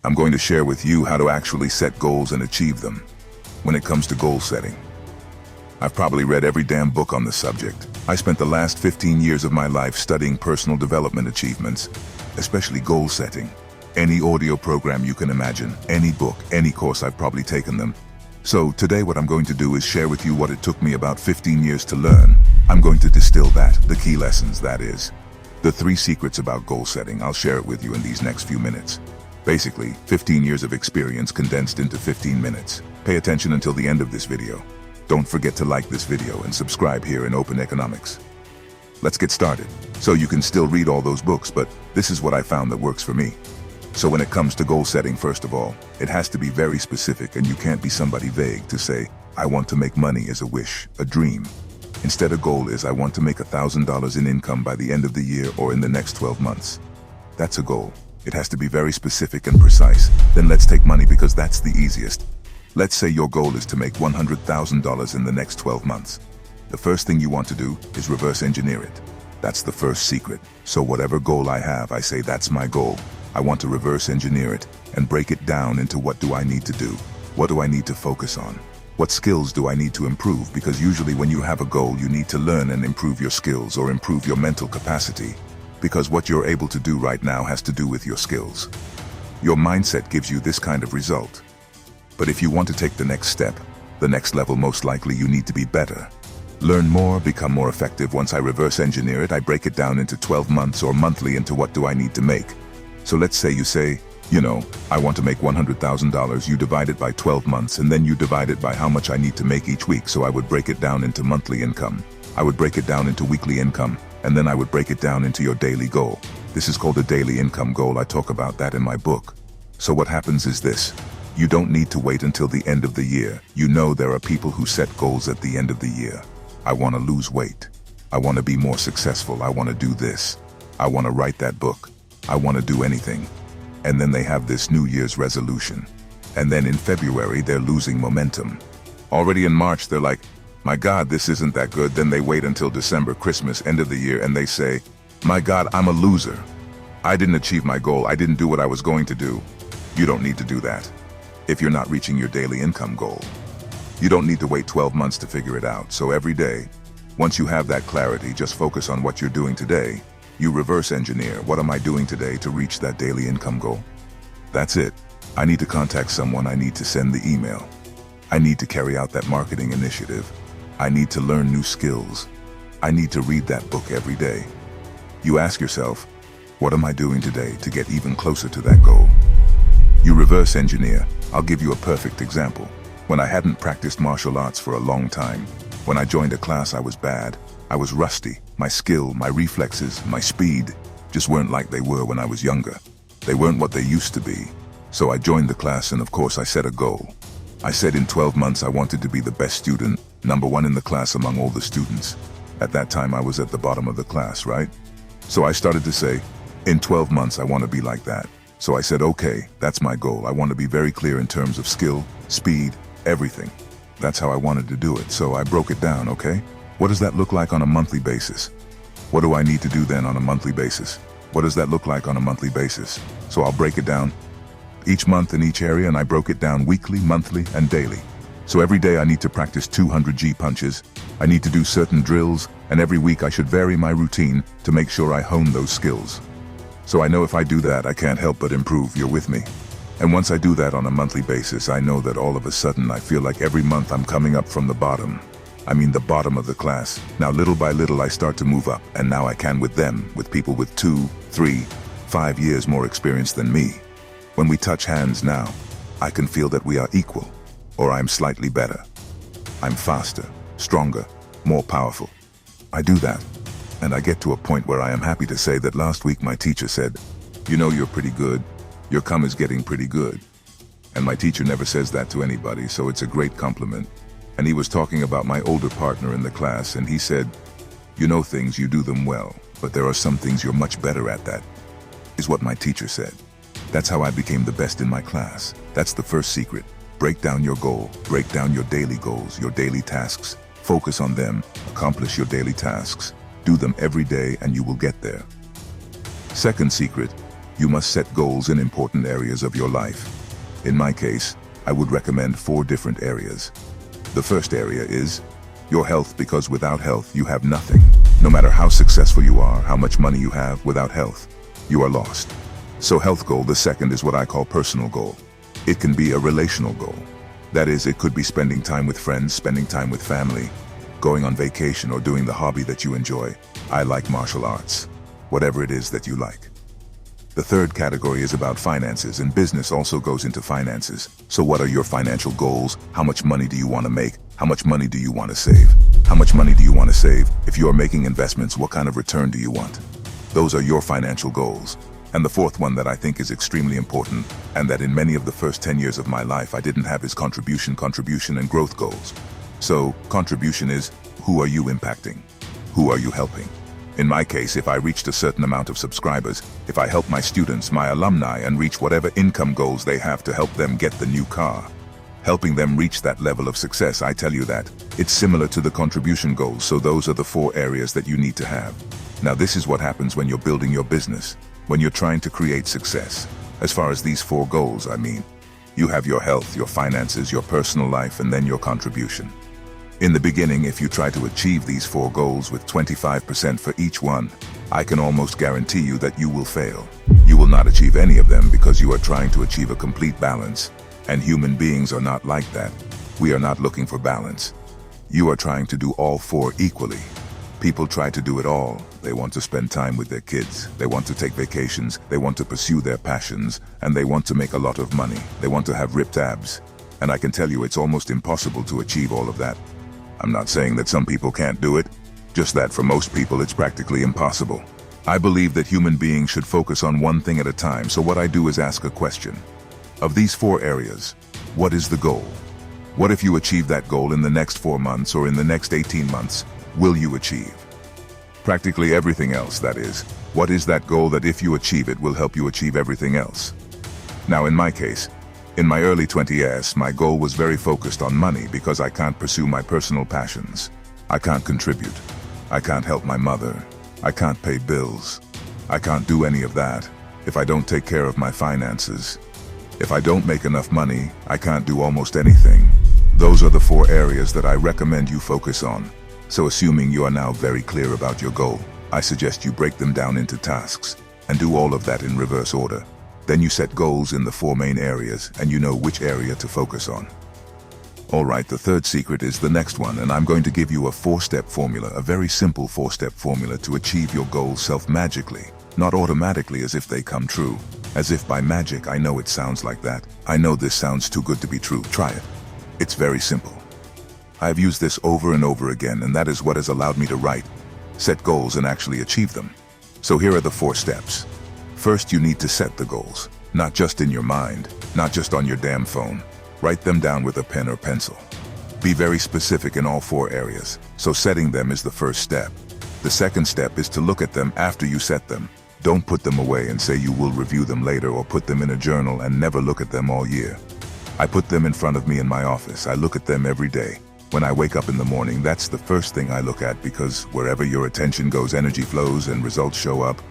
I'm going to share with you how to actually set goals and achieve them. When it comes to goal setting, I've probably read every damn book on the subject. I spent the last 15 years of my life studying personal development achievements, especially goal setting. Any audio program you can imagine, any book, any course, I've probably taken them. So today what I'm going to do is share with you what it took me about 15 years to learn. I'm going to distill that, the key lessons, that is. The 3 secrets about goal setting. I'll share it with you in these next few minutes. Basically, 15 years of experience condensed into 15 minutes. Pay attention until the end of this video. Don't forget to like this video and subscribe here in Open Economics. Let's get started. So you can still read all those books, but this is what I found that works for me. So when it comes to goal setting, first of all, it has to be very specific, and you can't be somebody vague to say, I want to make money as a wish, a dream. Instead, a goal is, I want to make $1,000 in income by the end of the year or in the next 12 months. That's a goal. It has to be very specific and precise. Then let's take money because that's the easiest. Let's say your goal is to make $100,000 in the next 12 months. The first thing you want to do is reverse engineer it. That's the first secret. So whatever goal I have, I say that's my goal. I want to reverse engineer it and break it down into what do I need to do? What do I need to focus on? What skills do I need to improve? Because usually when you have a goal, you need to learn and improve your skills or improve your mental capacity. Because what you're able to do right now has to do with your skills. Your mindset gives you this kind of result. But if you want to take the next step, the next level, most likely you need to be better. Learn more, become more effective. Once I reverse engineer it, I break it down into 12 months or monthly into what do I need to make. So let's say you say, I want to make $100,000. You divide it by 12 months and then you divide it by how much I need to make each week. So I would break it down into monthly income. I would break it down into weekly income, and then I would break it down into your daily goal. This is called a daily income goal. I talk about that in my book. So what happens is this. You don't need to wait until the end of the year. You know there are people who set goals at the end of the year. I want to lose weight. I want to be more successful. I want to do this. I want to write that book. I want to do anything. And then they have this New Year's resolution. And then in February, they're losing momentum. Already in March, they're like, my God, this isn't that good. Then they wait until December, Christmas, end of the year, and they say, my God, I'm a loser. I didn't achieve my goal. I didn't do what I was going to do. You don't need to do that. If you're not reaching your daily income goal, you don't need to wait 12 months to figure it out. So every day, once you have that clarity, just focus on what you're doing today. You reverse engineer, what am I doing today to reach that daily income goal? That's it. I need to contact someone. I need to send the email. I need to carry out that marketing initiative. I need to learn new skills. I need to read that book every day. You ask yourself, what am I doing today to get even closer to that goal? You reverse engineer. I'll give you a perfect example. When I hadn't practiced martial arts for a long time, when I joined a class, I was bad. I was rusty. My skill, my reflexes, my speed just weren't like they were when I was younger. They weren't what they used to be. So I joined the class and of course I set a goal. I said in 12 months I wanted to be the best student, #1 in the class among all the students. At that time I was at the bottom of the class, right? So I started to say, in 12 months I want to be like that. So I said, okay, that's my goal. I want to be very clear in terms of skill, speed, everything. That's how I wanted to do it. So I broke it down, okay? What does that look like on a monthly basis? What do I need to do then on a monthly basis? What does that look like on a monthly basis? So I'll break it down each month in each area, and I broke it down weekly, monthly, and daily. So every day I need to practice 200 G punches. I need to do certain drills, and every week I should vary my routine to make sure I hone those skills. So I know if I do that, I can't help but improve. You're with me? And once I do that on a monthly basis, I know that all of a sudden I feel like every month I'm coming up from the bottom. I mean the bottom of the class. Now little by little I start to move up, and now I can with them, with people with 2, 3, 5 years more experience than me. When we touch hands now, I can feel that we are equal, or I'm slightly better. I'm faster, stronger, more powerful. I do that. And I get to a point where I am happy to say that last week my teacher said, you're pretty good. Your come is getting pretty good. And my teacher never says that to anybody, so it's a great compliment. And he was talking about my older partner in the class, and he said, you know things, you do them well, but there are some things you're much better at. That is what my teacher said. That's how I became the best in my class. That's the first secret. Break down your goal, break down your daily goals, your daily tasks. Focus on them, accomplish your daily tasks. Do them every day and you will get there. Second secret, You must set goals in important areas of your life. In my case, I would recommend 4 different areas. The first area is your health, because without health, you have nothing. No matter how successful you are, how much money you have, without health, you are lost. So health goal. The second is what I call personal goal. It can be a relational goal. That is, it could be spending time with friends, spending time with family, going on vacation, or doing the hobby that you enjoy. I like martial arts. Whatever it is that you like. The third category is about finances, and business also goes into finances. So what are your financial goals? How much money do you want to make? How much money do you want to save? How much money do you want to save? If you are making investments, what kind of return do you want? Those are your financial goals. And the fourth one that I think is extremely important, and that in many of the first 10 years of my life I didn't have, is contribution and growth goals. So contribution is, who are you impacting? Who are you helping? In my case, if I reached a certain amount of subscribers, if I help my students, my alumni, and reach whatever income goals they have to help them get the new car, helping them reach that level of success, I tell you that it's similar to the contribution goals. So those are the 4 areas that you need to have. Now this is what happens when you're building your business, when you're trying to create success. As far as these 4 goals, I mean, you have your health, your finances, your personal life, and then your contribution. In the beginning, if you try to achieve these 4 goals with 25% for each one, I can almost guarantee you that you will fail. You will not achieve any of them because you are trying to achieve a complete balance. And human beings are not like that. We are not looking for balance. You are trying to do all 4 equally. People try to do it all. They want to spend time with their kids. They want to take vacations. They want to pursue their passions. And they want to make a lot of money. They want to have ripped abs. And I can tell you it's almost impossible to achieve all of that. I'm not saying that some people can't do it, just that for most people it's practically impossible. I believe that human beings should focus on one thing at a time, so what I do is ask a question. Of these 4 areas, what is the goal? What if you achieve that goal in the next 4 months or in the next 18 months? Will you achieve? Practically everything else, that is. What is that goal that if you achieve it will help you achieve everything else? Now in my case, in my early 20s, my goal was very focused on money because I can't pursue my personal passions. I can't contribute. I can't help my mother. I can't pay bills. I can't do any of that if I don't take care of my finances. If I don't make enough money, I can't do almost anything. Those are the 4 areas that I recommend you focus on. So assuming you are now very clear about your goal, I suggest you break them down into tasks and do all of that in reverse order. Then you set goals in the 4 main areas and you know which area to focus on. Alright, the third secret is the next one, and I'm going to give you a 4-step formula, a very simple 4-step formula to achieve your goals self-magically, not automatically as if they come true. As if by magic. I know it sounds like that. I know this sounds too good to be true. Try it. It's very simple. I've used this over and over again, and that is what has allowed me to write, set goals, and actually achieve them. So here are the 4 steps. First, you need to set the goals, not just in your mind, not just on your damn phone. Write them down with a pen or pencil. Be very specific in all 4 areas, so setting them is the first step. The second step is to look at them after you set them. Don't put them away and say you will review them later, or put them in a journal and never look at them all year. I put them in front of me in my office. I look at them every day. When I wake up in the morning, that's the first thing I look at, because wherever your attention goes, energy flows and results show up.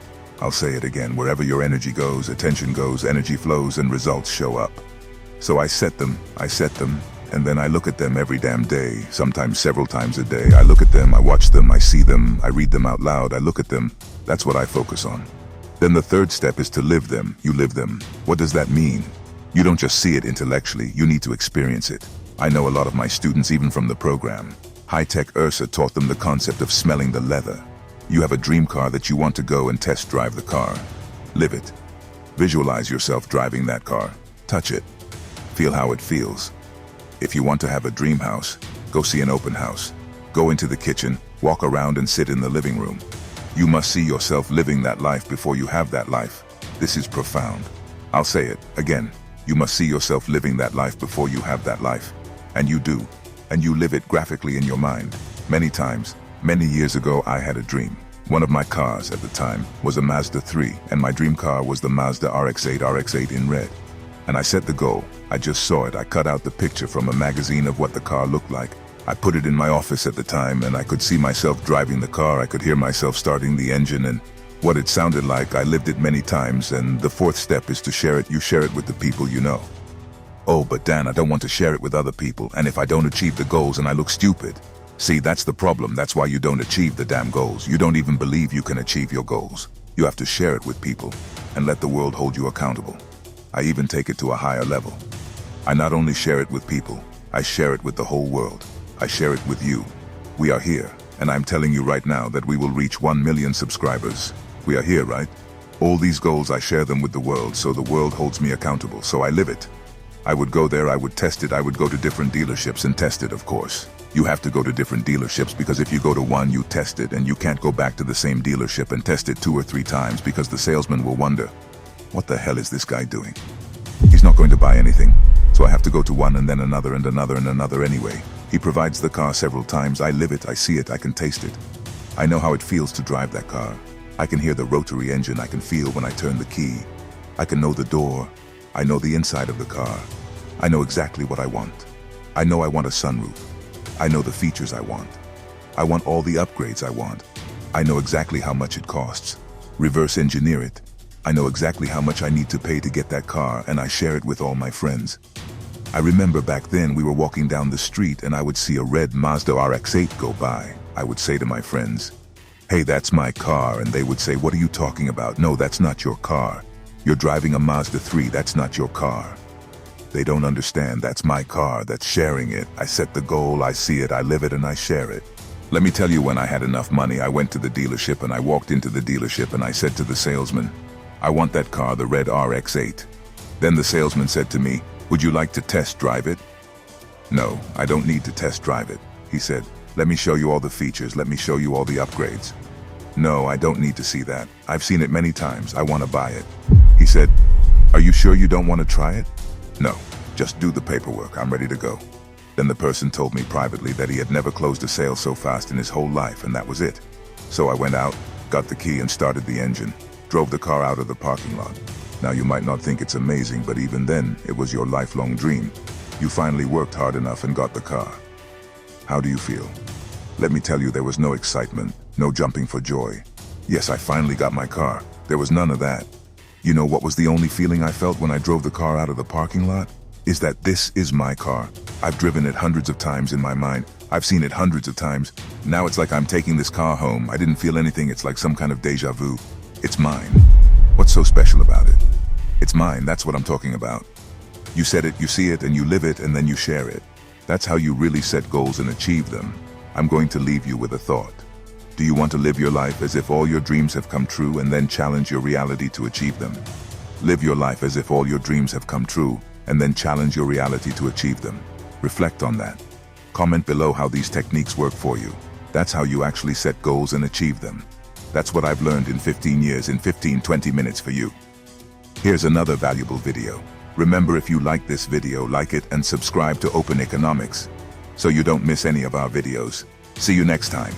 I'll say it again, wherever your energy goes, attention goes, energy flows, and results show up. So I set them, and then I look at them every damn day, sometimes several times a day. I look at them, I watch them, I see them, I read them out loud, I look at them. That's what I focus on. Then the third step is to live them. You live them. What does that mean? You don't just see it intellectually, you need to experience it. I know a lot of my students, even from the program. High-Tech Ursa taught them the concept of smelling the leather. You have a dream car that you want to go and test drive the car. Live it. Visualize yourself driving that car. Touch it. Feel how it feels. If you want to have a dream house, go see an open house. Go into the kitchen, walk around and sit in the living room. You must see yourself living that life before you have that life. This is profound. I'll say it again. You must see yourself living that life before you have that life. And you do. And you live it graphically in your mind. Many times. Many years ago, I had a dream. One of my cars at the time was a Mazda 3, and my dream car was the Mazda RX-8 in red. And I set the goal. I just saw it. I cut out the picture from a magazine of what the car looked like. I put it in my office at the time, and I could see myself driving the car. I could hear myself starting the engine, and What it sounded like, I lived it many times, and the fourth step is to share it. You share it with the people you know. Oh, but Dan, I don't want to share it with other people, and if I don't achieve the goals and I look stupid. See, that's the problem. That's why you don't achieve the damn goals. You don't even believe you can achieve your goals. You have to share it with people and let the world hold you accountable. I even take it to a higher level. I not only share it with people, I share it with the whole world. I share it with you. We are here, and I'm telling you right now that we will reach 1 million subscribers. We are here, right? All these goals, I share them with the world, so the world holds me accountable, so I live it. I would go there, I would test it, I would go to different dealerships and test it, of course. You have to go to different dealerships because if you go to one, you test it, and you can't go back to the same dealership and test it 2 or 3 times because the salesman will wonder, what the hell is this guy doing? He's not going to buy anything. So I have to go to one and then another and another and another anyway. He provides the car several times. I live it, I see it, I can taste it. I know how it feels to drive that car. I can hear the rotary engine, I can feel when I turn the key. I can know the door. I know the inside of the car. I know exactly what I want. I know I want a sunroof. I know the features I want. I want all the upgrades I want. I know exactly how much it costs. Reverse engineer it. I know exactly how much I need to pay to get that car, and I share it with all my friends. I remember back then we were walking down the street and I would see a red Mazda RX-8 go by. I would say to my friends, "Hey, that's my car," and they would say, "What are you talking about? No, that's not your car. You're driving a Mazda 3, that's not your car." They don't understand, that's my car, that's sharing it. I set the goal, I see it, I live it, and I share it. Let me tell you, when I had enough money, I went to the dealership and I walked into the dealership and I said to the salesman, "I want that car, the red RX-8. Then the salesman said to me, "Would you like to test drive it?" "No, I don't need to test drive it." He said, "Let me show you all the features, let me show you all the upgrades." "No, I don't need to see that. I've seen it many times, I want to buy it." He said, "Are you sure you don't want to try it?" "No, just do the paperwork, I'm ready to go." Then the person told me privately that he had never closed a sale so fast in his whole life, and that was it. So I went out, got the key and started the engine, drove the car out of the parking lot. Now you might not think it's amazing, but even then, it was your lifelong dream. You finally worked hard enough and got the car. How do you feel? Let me tell you, there was no excitement, no jumping for joy. Yes, I finally got my car. There was none of that. You know what was the only feeling I felt when I drove the car out of the parking lot? Is that this is my car. I've driven it hundreds of times in my mind. I've seen it hundreds of times. Now it's like I'm taking this car home. I didn't feel anything. It's like some kind of deja vu. It's mine. What's so special about it? It's mine, that's what I'm talking about. You said it, you see it, and you live it, and then you share it. That's how you really set goals and achieve them. I'm going to leave you with a thought. Do you want to live your life as if all your dreams have come true and then challenge your reality to achieve them? Live your life as if all your dreams have come true and then challenge your reality to achieve them. Reflect on that. Comment below how these techniques work for you. That's how you actually set goals and achieve them. That's what I've learned in 15 years, in 15-20 minutes for you. Here's another valuable video. Remember, if you like this video, like it and subscribe to Open Economics so you don't miss any of our videos. See you next time.